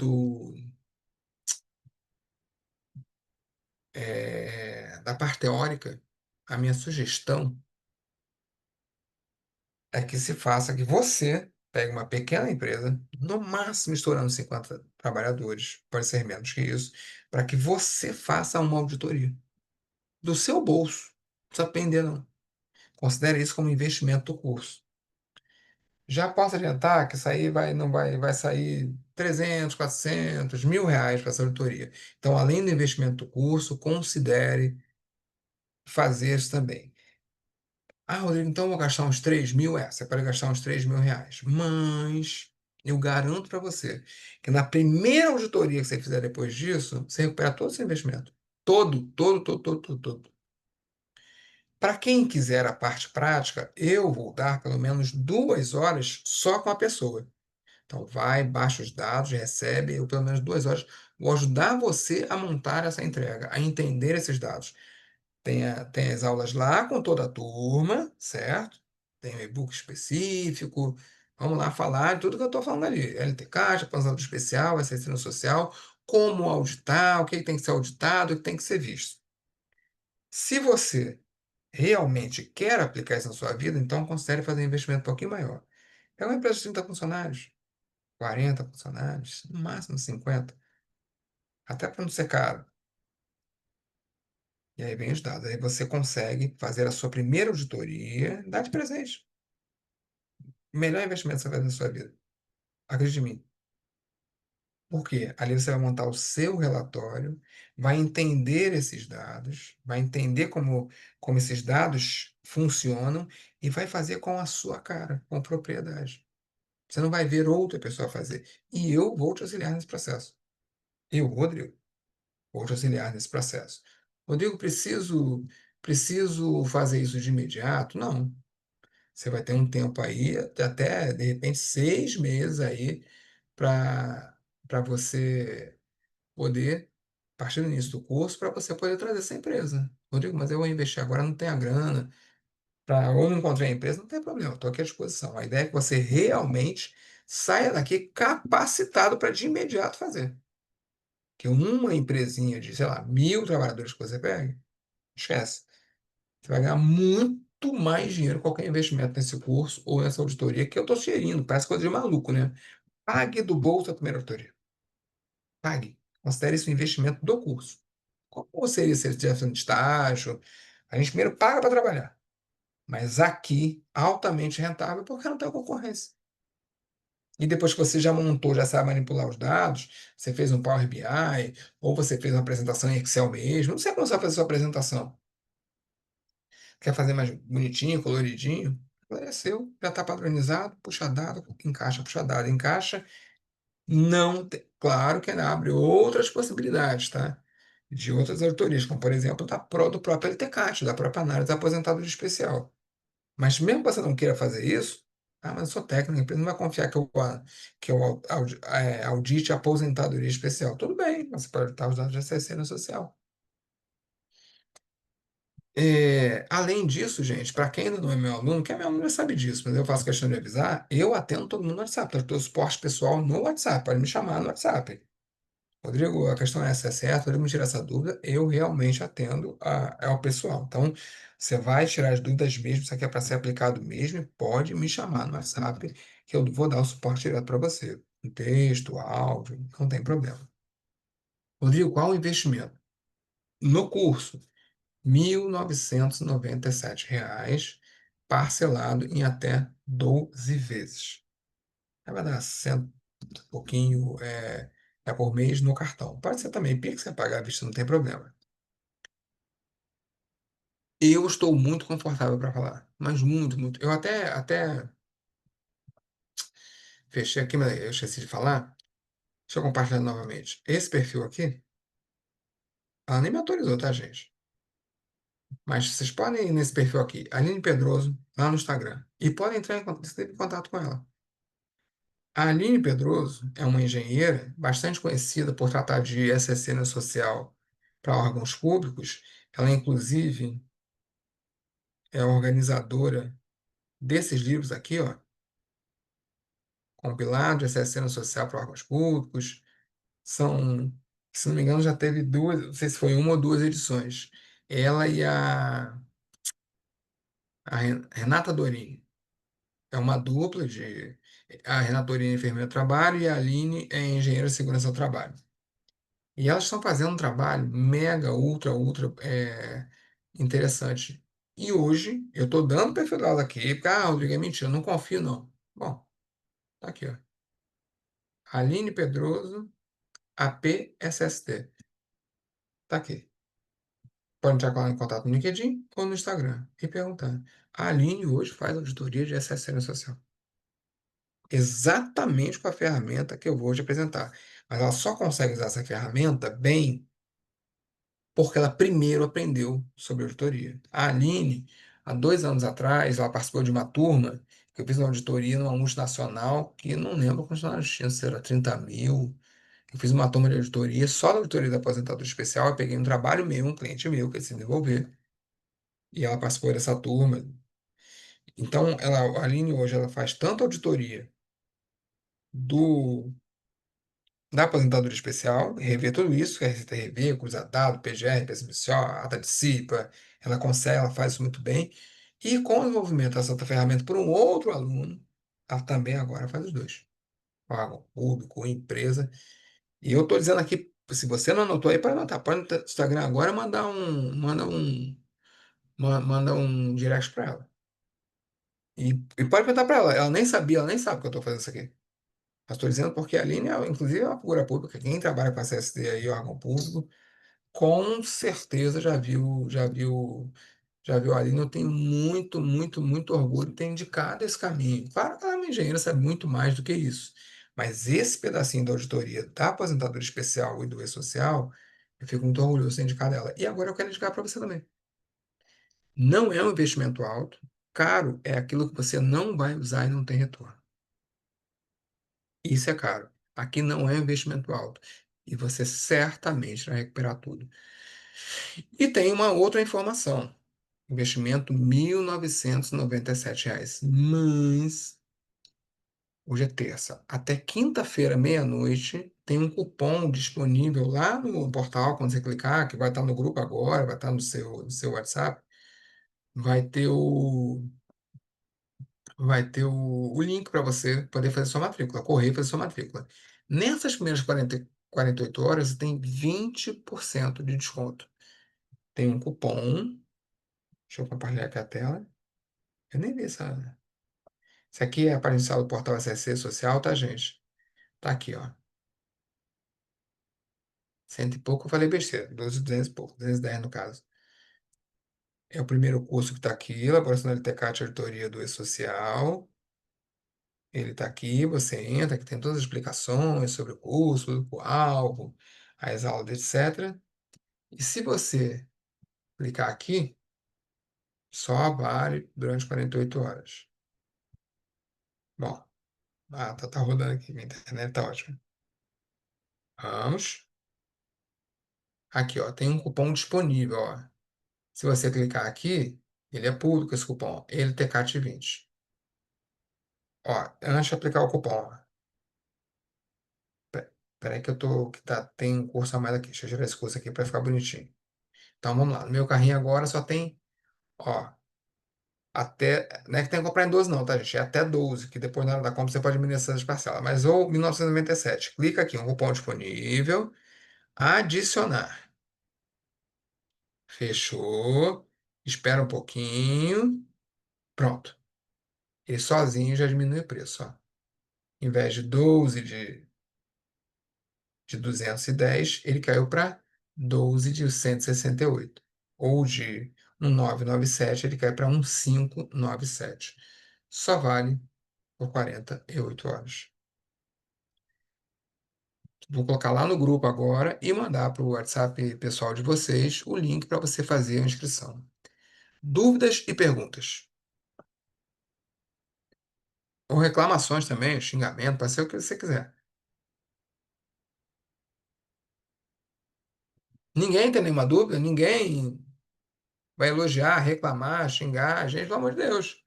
da parte teórica, a minha sugestão é que se faça que você pegue uma pequena empresa, no máximo estourando 50 trabalhadores, pode ser menos que isso, para que você faça uma auditoria do seu bolso. Não precisa aprender, não. Considere isso como investimento do curso. Já posso adiantar que isso aí vai sair 300, 400, R$ 1.000 para essa auditoria. Então, além do investimento do curso, considere fazer isso também. Ah, Rodrigo, então eu vou gastar uns 3.000? Você pode gastar uns R$ 3.000. Mas eu garanto para você que na primeira auditoria que você fizer depois disso, você recupera todo o seu investimento. Todo, todo, todo, todo, todo, todo. Para quem quiser a parte prática, eu vou dar pelo menos 2 horas só com a pessoa. Então, vai, baixa os dados, recebe, eu pelo menos 2 horas vou ajudar você a montar essa entrega, a entender esses dados. Tem as aulas lá com toda a turma, certo? Tem um e-book específico. Vamos lá falar de tudo que eu estou falando ali. LTCAT, aposentado especial, assistência social, como auditar, o que tem que ser auditado, o que tem que ser visto. Se você realmente quer aplicar isso na sua vida, então considere fazer um investimento um pouquinho maior. É uma empresa de 30 funcionários, 40 funcionários, no máximo 50, até para não ser caro. E aí vem os dados. Aí você consegue fazer a sua primeira auditoria, dá de presente. O melhor investimento que você vai fazer na sua vida. Acredite em mim. Por quê? Ali você vai montar o seu relatório, vai entender esses dados, vai entender como esses dados funcionam e vai fazer com a sua cara, com propriedade. Você não vai ver outra pessoa fazer. E eu vou te auxiliar nesse processo. Eu, Rodrigo, vou te auxiliar nesse processo. Rodrigo, preciso fazer isso de imediato? Não. Você vai ter um tempo aí, até de repente 6 meses aí, para você poder, a partir do início do curso, para você poder trazer essa empresa. Rodrigo, mas eu vou investir agora, não tenho a grana, ou não encontrei a empresa, não tem problema, estou aqui à disposição. A ideia é que você realmente saia daqui capacitado para de imediato fazer. Que uma empresinha de, sei lá, 1.000 trabalhadores que você pega, esquece. Você vai ganhar muito mais dinheiro com qualquer investimento nesse curso ou nessa auditoria que eu estou sugerindo. Parece coisa de maluco, né? Pague do bolso a primeira auditoria. Pague. Considere isso um investimento do curso. Como seria se ele estivesse no estágio? A gente primeiro paga para trabalhar. Mas aqui, altamente rentável, porque não tem concorrência. E depois que você já montou, já sabe manipular os dados, você fez um Power BI, ou você fez uma apresentação em Excel mesmo, não sei como você vai fazer sua apresentação. Quer fazer mais bonitinho, coloridinho? É seu, já está padronizado, puxa dado, encaixa, puxa dado, encaixa. Não tem, claro que ainda abre outras possibilidades, tá? De outras auditorias, como por exemplo do próprio LTCAT, da própria análise da aposentadoria especial. Mas mesmo que você não queira fazer isso, mas eu sou técnico, a empresa não vai confiar que eu audite a aposentadoria especial. Tudo bem, você pode auditar os dados da CSN social. Além disso, gente, para quem ainda não é meu aluno, quem é meu aluno já sabe disso, mas eu faço questão de avisar, eu atendo todo mundo no WhatsApp, eu dou suporte pessoal no WhatsApp, pode me chamar no WhatsApp. Rodrigo, a questão é essa, é certo? Rodrigo, me tira essa dúvida, eu realmente atendo ao pessoal. Então, você vai tirar as dúvidas mesmo, isso aqui é para ser aplicado mesmo, e pode me chamar no WhatsApp, que eu vou dar o suporte direto para você. Um texto, áudio, não tem problema. Rodrigo, qual o investimento? No curso, R$ 1.997, parcelado em até 12 vezes. Aí vai dar cento e pouquinho por mês no cartão. Pode ser também Pix, você pagar à vista, não tem problema. Eu estou muito confortável para falar, mas muito, muito. Eu até fechei aqui, mas eu esqueci de falar. Deixa eu compartilhar novamente. Esse perfil aqui, ela nem me autorizou, tá, gente? Mas vocês podem ir nesse perfil aqui, Aline Pedroso, lá no Instagram, e podem entrar em contato com ela. A Aline Pedroso é uma engenheira bastante conhecida por tratar de SSN social para órgãos públicos. Ela, inclusive, é organizadora desses livros aqui, ó, compilado de SSN social para órgãos públicos. São, se não me engano, já teve duas, não sei se foi uma ou duas edições. Ela e a Renata Dorini. É uma dupla de. A Renata Dorini é enfermeira do trabalho e a Aline é engenheira de segurança do trabalho. E elas estão fazendo um trabalho mega, ultra, ultra interessante. E hoje eu estou dando o perfil delas aqui, porque, Rodrigo, é mentira, eu não confio, não. Bom, tá aqui, ó. Aline Pedroso, APSST. Tá aqui. Pode entrar com ela em contato no LinkedIn ou no Instagram e perguntar. A Aline hoje faz auditoria de SSN social. Exatamente com a ferramenta que eu vou te apresentar. Mas ela só consegue usar essa ferramenta bem porque ela primeiro aprendeu sobre auditoria. A Aline, há 2 anos atrás, ela participou de uma turma que eu fiz uma auditoria numa multinacional que não lembro quantos funcionários tinha, se era 30 mil. Eu fiz uma turma de auditoria, só da auditoria da aposentadoria especial. Eu peguei um trabalho meu, um cliente meu, que ele se desenvolver, e ela participou dessa turma. Então, a Aline hoje ela faz tanto auditoria do da aposentadoria especial, rever tudo isso, que é Receita RV, cruzar dado, PGR, PSMCO, ata de CIPA, ela consegue, ela faz isso muito bem. E com o desenvolvimento dessa outra ferramenta por um outro aluno, ela também agora faz os dois. Órgão público, empresa. E eu estou dizendo aqui, se você não anotou aí, para anotar. Pode no Instagram agora manda um direct para ela. E pode perguntar para ela. Ela nem sabia, ela nem sabe que eu estou fazendo isso aqui. Mas estou dizendo porque a Aline, inclusive, é uma figura pública. Quem trabalha com a CSD aí, órgão público, com certeza já viu a Aline. Eu tenho muito, muito, muito orgulho de ter indicado esse caminho. Claro que ela é uma engenheira, sabe muito mais do que isso. Mas esse pedacinho da auditoria da aposentadoria especial e do E-Social, eu fico muito orgulhoso de ter indicado ela. E agora eu quero indicar para você também. Não é um investimento alto. Caro é aquilo que você não vai usar e não tem retorno. Isso é caro. Aqui não é investimento alto. E você certamente vai recuperar tudo. E tem uma outra informação. Investimento R$ 1.997. Mas hoje é terça. Até quinta-feira, meia-noite, tem um cupom disponível lá no portal, quando você clicar, que vai estar no grupo agora, vai estar no seu WhatsApp. Vai ter o link para você poder fazer sua matrícula, correr e fazer sua matrícula. Nessas primeiras 48 horas, tem 20% de desconto. Tem um cupom. Deixa eu compartilhar aqui a tela. Eu nem vi essa. Isso aqui é a página inicial do portal SSC Social, tá, gente? Tá aqui, ó. Cento e pouco, eu falei besteira. 12.200 e pouco. 210 no caso. É o primeiro curso que está aqui, Elaboração da LTCAT, Auditoria do E-Social. Ele está aqui, você entra, que tem todas as explicações sobre o curso, público-alvo, as aulas, etc. E se você clicar aqui, só vale durante 48 horas. Bom, tá rodando aqui, minha internet tá ótima. Vamos. Aqui, ó, tem um cupom disponível, ó. Se você clicar aqui, ele é público esse cupom, LTCAT20. Ó, antes de aplicar o cupom, ó. Peraí que tem um curso a mais aqui. Deixa eu tirar esse curso aqui para ficar bonitinho. Então vamos lá. No meu carrinho agora só tem, ó, não é que tem que comprar em 12 não, tá, gente? É até 12 que depois na hora da compra você pode administrar as parcelas. Mas ou 1997. Clica aqui, um cupom disponível, adicionar. Fechou. Espera um pouquinho. Pronto. Ele sozinho já diminui o preço, ó. Em vez de 12 de 210 ele caiu para 12 de 168. Ou de 1.997 ele cai para 1.597. Só vale por 48 horas. Vou colocar lá no grupo agora e mandar para o WhatsApp pessoal de vocês o link para você fazer a inscrição. Dúvidas e perguntas. Ou reclamações também, xingamento, pode ser o que você quiser. Ninguém tem nenhuma dúvida, ninguém vai elogiar, reclamar, xingar a gente, pelo amor de Deus.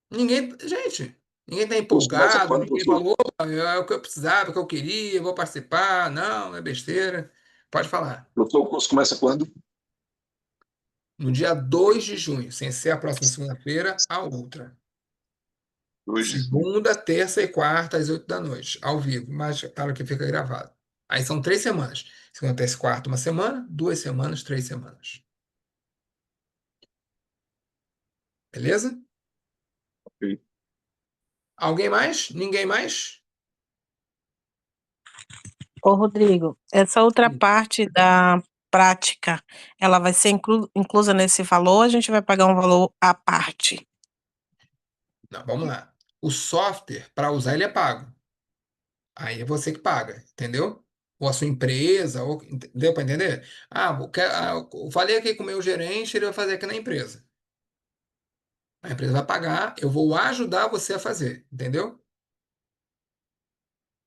Ninguém está O curso começa empolgado, quando, ninguém professor? falou, "Opa, é o que eu precisava, é o que eu queria, vou participar. Não, é besteira. Pode falar. Professor, o curso começa quando? No dia 2 de junho, sem ser a próxima segunda-feira, a outra. 2 de junho. Segunda, terça e quarta, às 8 da noite, ao vivo, mas claro que fica gravado. Aí são 3 semanas. Segunda, terça e quarta, uma semana, 2 semanas, 3 semanas. Beleza? Ok. Alguém mais? Ninguém mais? Ô, Rodrigo, essa outra parte da prática, ela vai ser inclusa nesse valor ou a gente vai pagar um valor à parte? Não, vamos lá. O software, para usar, ele é pago. Aí é você que paga, entendeu? Ou a sua empresa, deu para entender? Eu falei aqui com o meu gerente, ele vai fazer aqui na empresa. A empresa vai pagar, eu vou ajudar você a fazer, entendeu?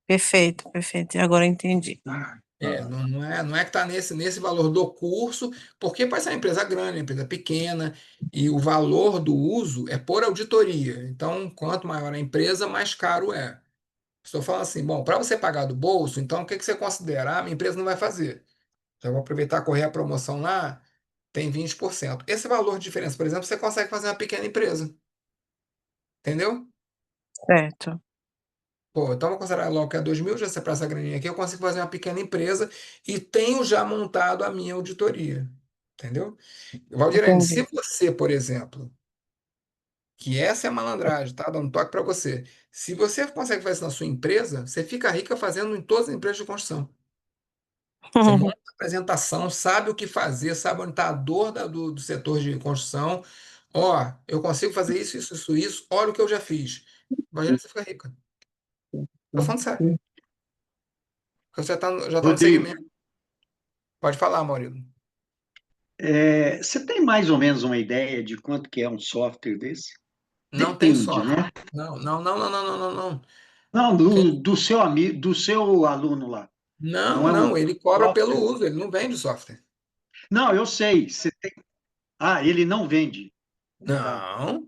Perfeito, perfeito. Agora eu entendi. Não é que está nesse valor do curso, porque pode ser uma empresa grande, uma empresa pequena, e o valor do uso é por auditoria. Então, quanto maior a empresa, mais caro é. Estou falando assim, bom, para você pagar do bolso, então o que que você considera? Ah, minha empresa não vai fazer. Já vou aproveitar e correr a promoção lá, tem 20%. Esse valor de diferença, por exemplo, você consegue fazer uma pequena empresa, entendeu? Certo, Pô, então vou considerar logo que é 2.000, já separar essa graninha aqui, eu consigo fazer uma pequena empresa e tenho já montado a minha auditoria, entendeu? Valdirene, se entendi. você, por exemplo, que essa é a malandragem, tá? Dando um toque para você. Se você consegue fazer isso na sua empresa, você fica rica fazendo em todas as empresas de construção. Você monta a apresentação, sabe o que fazer, sabe onde está a dor do setor de construção. Ó, eu consigo fazer isso, isso, isso, isso. Olha o que eu já fiz. Imagina você ficar rica. Tô falando sério. Porque você já tá no Rodrigo, segmento. Pode falar, Maurílio. Você tem mais ou menos uma ideia de quanto que é um software desse? Não tem Depende, software. né? Não, não, não, não, não, não, não, não. Não, Porque- do seu amigo, do seu aluno lá. não, Não é um não, ele cobra pelo software? uso, ele não vende software. Não, eu sei. Ah, ele não vende. Tá. Não,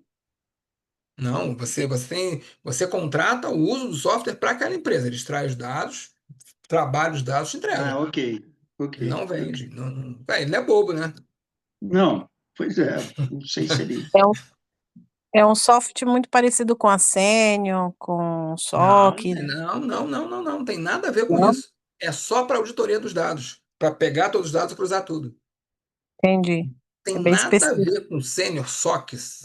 não, você contrata o uso do software para aquela empresa. Ele extrai os dados, trabalha os dados, te Ah, entrega. ok, ok, Ele não ok. vende. Ele não é bobo, né? Não, pois é, não sei se ele. É um, é um software muito parecido com a Senior, com o Não, SOC, não, não, não, não, não, tem nada a ver com não? isso. É só para auditoria dos dados, para pegar todos os dados e cruzar tudo. Entendi. Tem É bem nada a específico. ver com sênior SOCs,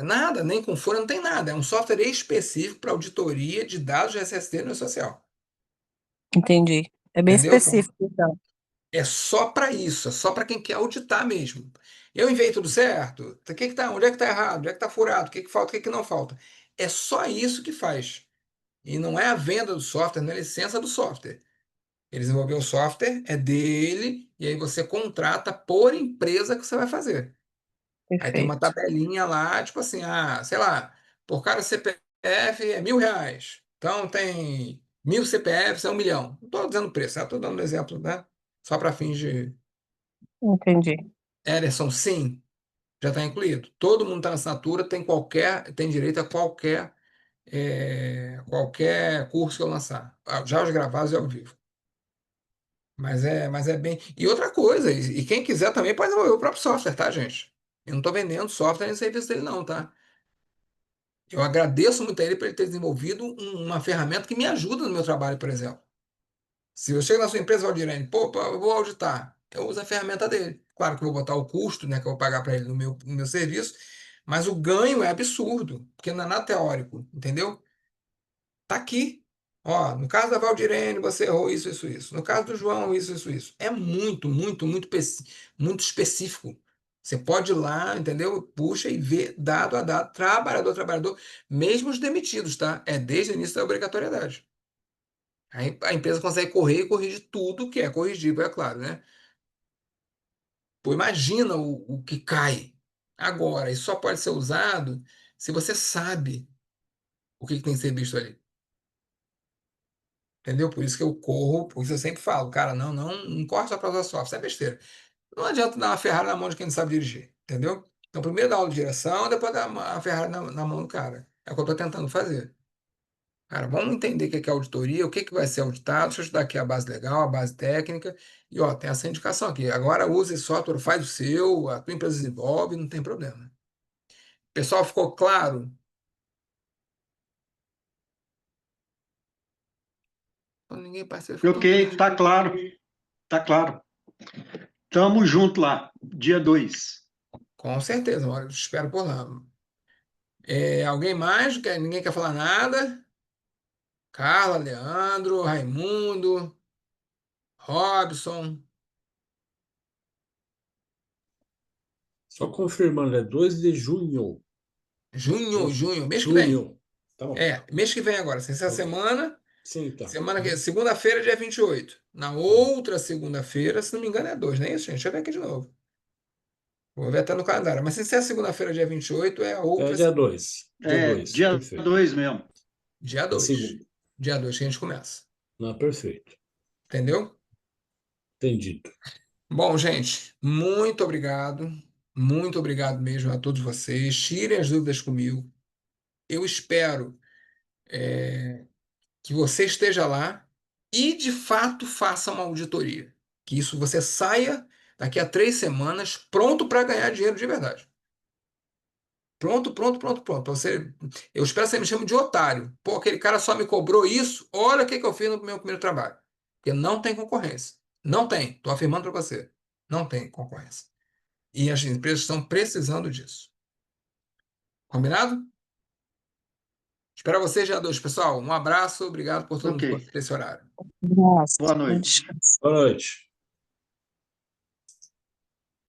nada, nem com folha, não tem nada. É um software específico para auditoria de dados de SSD no social. Entendi. É bem Entendeu? Então, específico, então. é só para isso, é só para quem quer auditar mesmo. Eu enviei tudo certo? O que que tá, onde é que está errado? Onde é que está furado? O que que falta? O que que não falta? É só isso que faz. E não é a venda do software, não é a licença do software. Ele desenvolveu o software, é dele, e aí você contrata por empresa que você vai fazer. Aí tem uma Perfeito. tabelinha lá, tipo assim, sei lá, por cada CPF é R$ 1.000. Então tem 1.000 CPFs é 1 milhão. Não estou dizendo preço, estou dando um exemplo, né? Só para fins de. Entendi. Ederson, sim, já está incluído. Todo mundo está na assinatura, tem direito a qualquer curso que eu lançar. Já os gravados e ao vivo. Mas é bem. E outra coisa, e quem quiser também pode desenvolver o próprio software, tá, gente? Eu não estou vendendo software nem serviço dele, não, tá? Eu agradeço muito a ele por ele ter desenvolvido uma ferramenta que me ajuda no meu trabalho, por exemplo. Se eu chego na sua empresa, Valdirene, pô, eu vou auditar, eu uso a ferramenta dele. Claro que eu vou botar o custo, né, que eu vou pagar para ele no meu serviço, mas o ganho é absurdo, porque não é nada teórico, entendeu? Tá aqui. Ó, no caso da Valdirene, você errou isso, isso, isso. No caso do João, isso, isso, isso. É muito, muito, muito específico. Você pode ir lá, entendeu? Puxa e vê dado a dado, trabalhador a trabalhador, mesmo os demitidos, tá? É desde o início da obrigatoriedade. Aí a empresa consegue correr e corrigir tudo que é corrigível, é claro, né? Pô, imagina o que cai. Agora, isso só pode ser usado se você sabe o que tem que ser visto ali. Entendeu? Por isso que eu corro, por isso eu sempre falo, cara, não corre só para usar software, isso é besteira. Não adianta dar uma Ferrari na mão de quem não sabe dirigir, entendeu? Então, primeiro dá aula de direção, depois dá a Ferrari na mão do cara. É o que eu estou tentando fazer. Cara, vamos entender o que é auditoria, o que vai ser auditado. Deixa eu te dar aqui a base legal, a base técnica. E, ó, tem essa indicação aqui. Agora use esse software, faz o seu, a tua empresa desenvolve, não tem problema. Pessoal, ficou claro? Então, ninguém participa, ficou Ok, todo mundo. tá claro, tá claro. Tamo junto lá, dia 2. Com certeza, eu te espero por lá. Alguém mais? Ninguém quer falar nada? Carla, Leandro, Raimundo, Robson, Só confirmando, é 2 de junho. junho, mês que vem. Junho. Tá bom. Mês que vem agora. Essa Ok. semana, Sim, tá. segunda-feira, dia 28. Na outra segunda-feira, se não me engano, é 2, não é isso, gente? Deixa eu ver aqui de novo. Vou ver até no calendário. Mas se é segunda-feira, dia 28, é a É outra dia 2. Dia É, 2. dia Perfeito. 2 mesmo. dia É 2. segunda. Dia 2 que a gente começa. Não, perfeito. Entendeu? Entendido. Bom, gente, muito obrigado. Muito obrigado mesmo a todos vocês. Tirem as dúvidas comigo. Eu espero que você esteja lá e, de fato, faça uma auditoria. Que isso você saia daqui a 3 semanas pronto para ganhar dinheiro de verdade. Pronto, pronto, pronto, pronto. Eu espero que você me chame de otário. Pô, aquele cara só me cobrou isso. Olha o que eu fiz no meu primeiro trabalho. Porque não tem concorrência. Não tem. Estou afirmando para você. Não tem concorrência. E as empresas estão precisando disso. Combinado? Espero vocês já dois, pessoal. Um abraço. Obrigado por todo Ok. mundo ter esse horário. Nossa, Boa bom noite. descanso. Boa noite.